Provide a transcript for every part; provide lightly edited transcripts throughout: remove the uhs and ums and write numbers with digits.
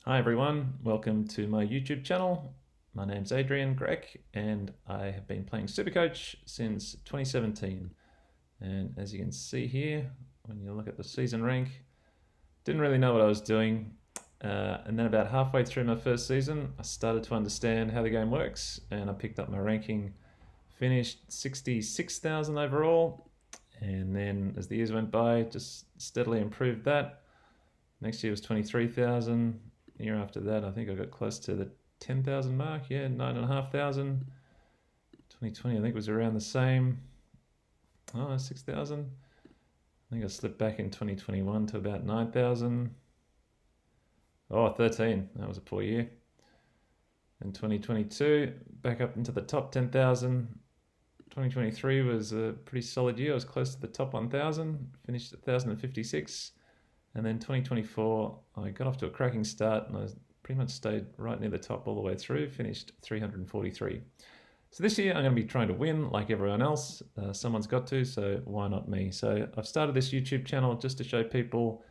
Hi everyone, welcome to my YouTube channel. My name's Adrian Grech and I have been playing Supercoach since 2017. And as you can see here, when you look at the season rank, didn't really know what I was doing. And then about halfway through my first season, I started to understand how the game works and I picked up my ranking, finished 66,000 overall. And then as the years went by, just steadily improved that. Next year was 23,000. The year after that, I think I got close to the 10,000 mark. Yeah, 9,500. 2020, I think was around the same. Oh, 6,000. I think I slipped back in 2021 to about 9,000. Oh, 13. That was a poor year. In 2022, back up into the top 10,000. 2023 was a pretty solid year. I was close to the top 1,000. Finished at 1,056. And then 2024, I got off to a cracking start and I pretty much stayed right near the top all the way through, finished 343. So this year I'm going to be trying to win like everyone else. Someone's got to, so why not me? So I've started this YouTube channel just to show people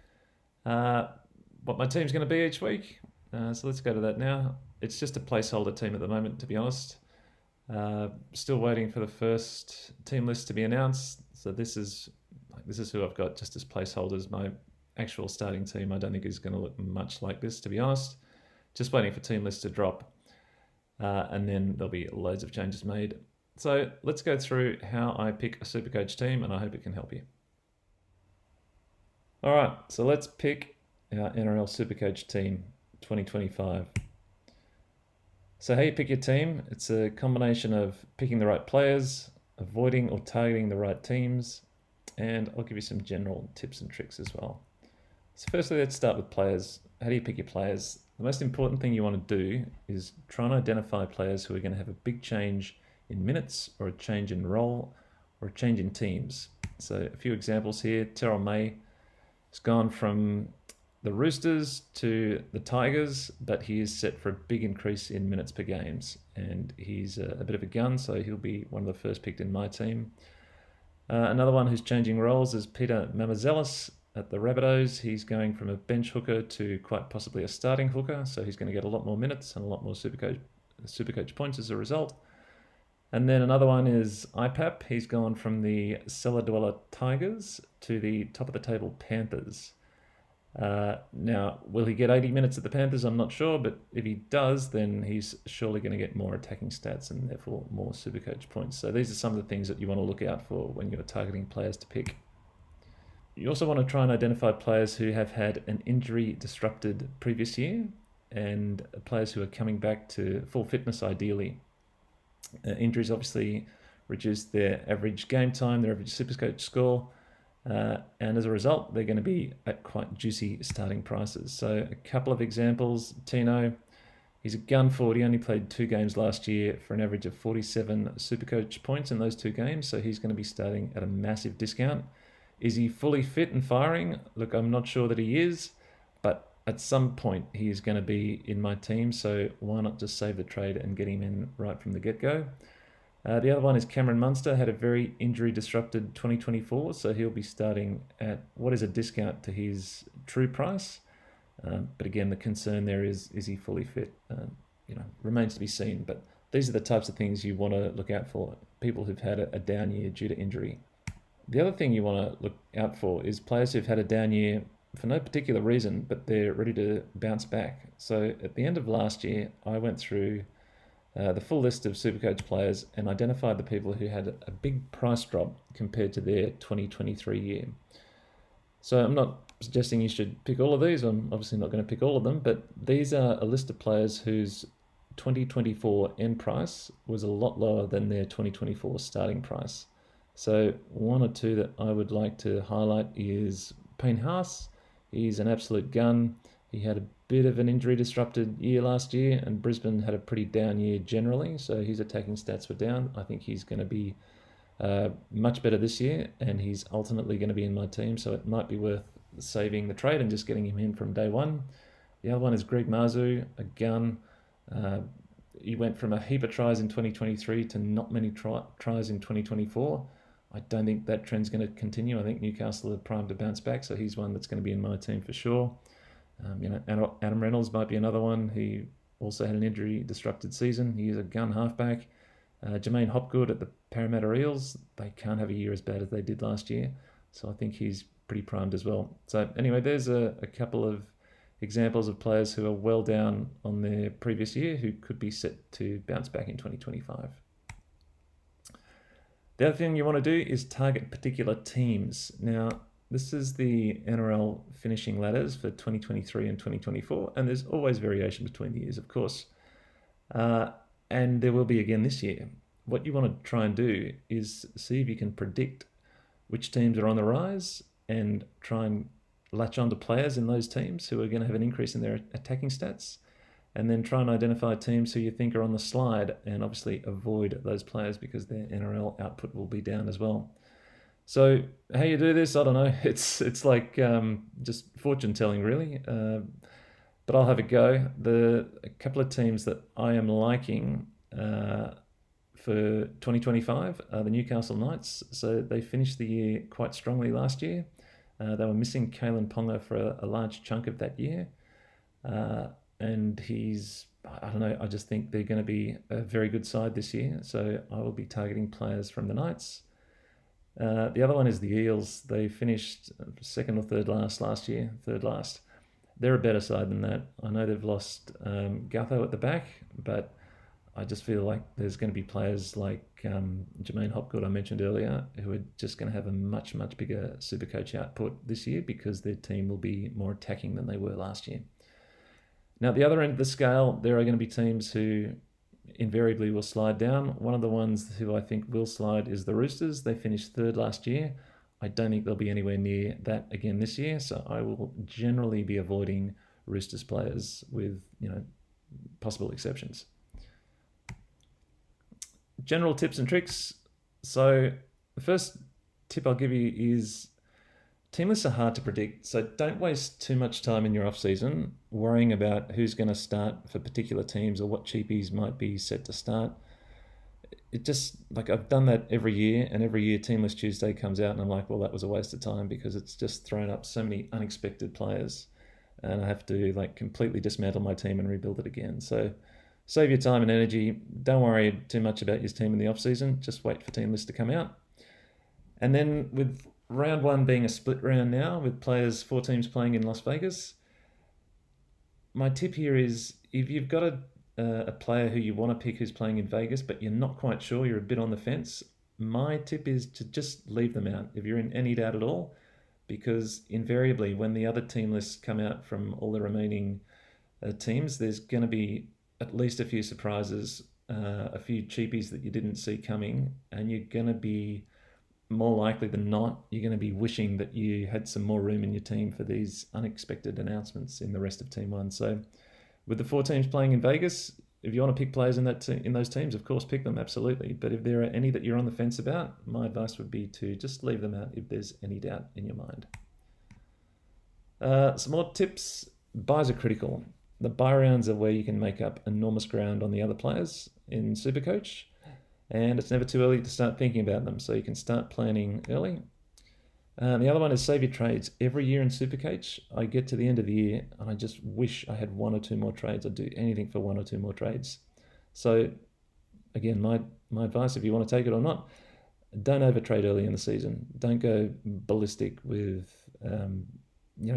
what my team's going to be each week. So let's go to that now. It's just a placeholder team at the moment, to be honest. Still waiting for the first team list to be announced. So this is who I've got just as placeholders. My actual starting team I don't think is going to look much like this, to be honest. Just waiting for team lists to drop, and then there'll be loads of changes made. So let's go through how I pick a Supercoach team, and I hope it can help you. All right, so let's pick our NRL Supercoach team 2025. So how you pick your team, it's a combination of picking the right players, avoiding or targeting the right teams, and I'll give you some general tips and tricks as well. So firstly, let's start with players. How do you pick your players? The most important thing you want to do is try and identify players who are going to have a big change in minutes or a change in role or a change in teams. So a few examples here. Terrell May has gone from the Roosters to the Tigers, but he is set for a big increase in minutes per games. And he's a bit of a gun, so he'll be one of the first picked in my team. Another one who's changing roles is Peter Mamazelis at the Rabbitohs. He's going from a bench hooker to quite possibly a starting hooker, so he's going to get a lot more minutes and a lot more Supercoach points as a result. And then another one is IPAP. He's gone from the Cellar Dweller Tigers to the top of the table Panthers. Now, will he get 80 minutes at the Panthers? I'm not sure, but if he does, then he's surely going to get more attacking stats and therefore more Supercoach points. So these are some of the things that you want to look out for when you're targeting players to pick. You also want to try and identify players who have had an injury-disrupted previous year and players who are coming back to full fitness ideally. Injuries obviously reduce their average game time, their average Supercoach score, and as a result, they're going to be at quite juicy starting prices. So a couple of examples. Tino, he's a gun forward. He only played 2 games last year for an average of 47 Supercoach points in those 2 games, so he's going to be starting at a massive discount. Is he fully fit and firing? Look, I'm not sure that he is, but at some point he is going to be in my team, so why not just save the trade and get him in right from the get-go? The other one is Cameron Munster, had a very injury-disrupted 2024, so he'll be starting at what is a discount to his true price. But again, the concern there is he fully fit? Remains to be seen, but these are the types of things you want to look out for, people who've had a down year due to injury. The other thing you want to look out for is players who've had a down year for no particular reason, but they're ready to bounce back. So at the end of last year, I went through the full list of Supercoach players and identified the people who had a big price drop compared to their 2023 year. So I'm not suggesting you should pick all of these. I'm obviously not going to pick all of them, but these are a list of players whose 2024 end price was a lot lower than their 2024 starting price. So one or two that I would like to highlight is Payne Haas. He's an absolute gun. He had a bit of an injury-disrupted year last year, and Brisbane had a pretty down year generally, so his attacking stats were down. I think he's going to be much better this year, and he's ultimately going to be in my team, so it might be worth saving the trade and just getting him in from day one. The other one is Greg Marzhew, a gun. He went from a heap of tries in 2023 to not many tries in 2024. I don't think that trend's going to continue. I think Newcastle are primed to bounce back, so he's one that's going to be in my team for sure. Adam Reynolds might be another one. He also had an injury-disrupted season. He is a gun halfback. Jermaine Hopgood at the Parramatta Eels. They can't have a year as bad as they did last year. So I think he's pretty primed as well. So anyway, there's a couple of examples of players who are well down on their previous year who could be set to bounce back in 2025. The other thing you want to do is target particular teams. Now, this is the NRL finishing ladders for 2023 and 2024, and there's always variation between the years, of course. And there will be again this year. What you want to try and do is see if you can predict which teams are on the rise and try and latch onto players in those teams who are going to have an increase in their attacking stats, and then try and identify teams who you think are on the slide and obviously avoid those players because their NRL output will be down as well. So how you do this, I don't know. It's like just fortune telling, really. But I'll have a go. A couple of teams that I am liking for 2025 are the Newcastle Knights. So they finished the year quite strongly last year. They were missing Kalen Ponga for a large chunk of that year. And I don't know, I just think they're going to be a very good side this year. So I will be targeting players from the Knights. The other one is the Eels. They finished second or third last year, third last. They're a better side than that. I know they've lost Gutho at the back, but I just feel like there's going to be players like Jermaine Hopgood I mentioned earlier who are just going to have a much, much bigger Supercoach output this year because their team will be more attacking than they were last year. Now, at the other end of the scale, there are going to be teams who invariably will slide down. One of the ones who I think will slide is the Roosters. They finished third last year. I don't think they'll be anywhere near that again this year, so I will generally be avoiding Roosters players with, possible exceptions. General tips and tricks. So the first tip I'll give you is team lists are hard to predict, so don't waste too much time in your off-season worrying about who's going to start for particular teams or what cheapies might be set to start. It just, I've done that every year, and every year Team List Tuesday comes out and I'm like, well, that was a waste of time because it's just thrown up so many unexpected players and I have to completely dismantle my team and rebuild it again. So save your time and energy. Don't worry too much about your team in the off-season. Just wait for Team List to come out. And then with round one being a split round now with 4 teams playing in Las Vegas, my tip here is if you've got a player who you want to pick who's playing in Vegas but you're not quite sure, you're a bit on the fence, my tip is to just leave them out if you're in any doubt at all, because invariably when the other team lists come out from all the remaining teams, there's going to be at least a few surprises, a few cheapies that you didn't see coming, and you're going to be more likely than not, you're going to be wishing that you had some more room in your team for these unexpected announcements in the rest of Team 1. So with the 4 teams playing in Vegas, if you want to pick players in those teams, of course, pick them, absolutely. But if there are any that you're on the fence about, my advice would be to just leave them out if there's any doubt in your mind. Some more tips. Buys are critical. The buy rounds are where you can make up enormous ground on the other players in Supercoach. And it's never too early to start thinking about them, so you can start planning early. The other one is save your trades. Every year in Supercoach, I get to the end of the year and I just wish I had 1 or 2 more trades. I'd do anything for 1 or 2 more trades. So again, my advice, if you want to take it or not, don't overtrade early in the season. Don't go ballistic with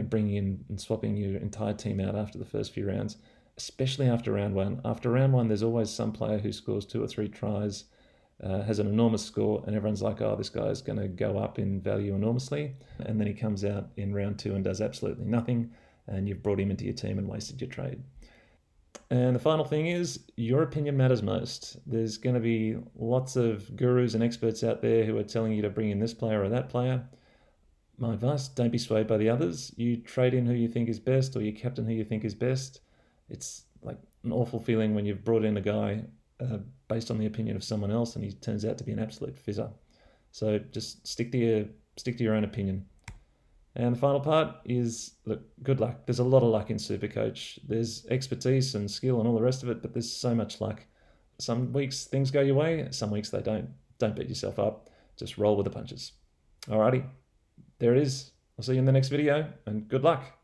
bringing in and swapping your entire team out after the first few rounds, especially after round 1. After round 1, there's always some player who scores 2 or 3 tries, has an enormous score, and everyone's like, oh, this guy's going to go up in value enormously. And then he comes out in round 2 and does absolutely nothing, and you've brought him into your team and wasted your trade. And the final thing is, your opinion matters most. There's going to be lots of gurus and experts out there who are telling you to bring in this player or that player. My advice, don't be swayed by the others. You trade in who you think is best, or you captain who you think is best. It's like an awful feeling when you've brought in a guy based on the opinion of someone else and he turns out to be an absolute fizzer. So just stick to your own opinion. And the final part is, look, good luck. There's a lot of luck in Supercoach. There's expertise and skill and all the rest of it, but there's so much luck. Some weeks things go your way, some weeks they don't. Don't beat yourself up. Just roll with the punches. Alrighty, there it is. I'll see you in the next video, and good luck.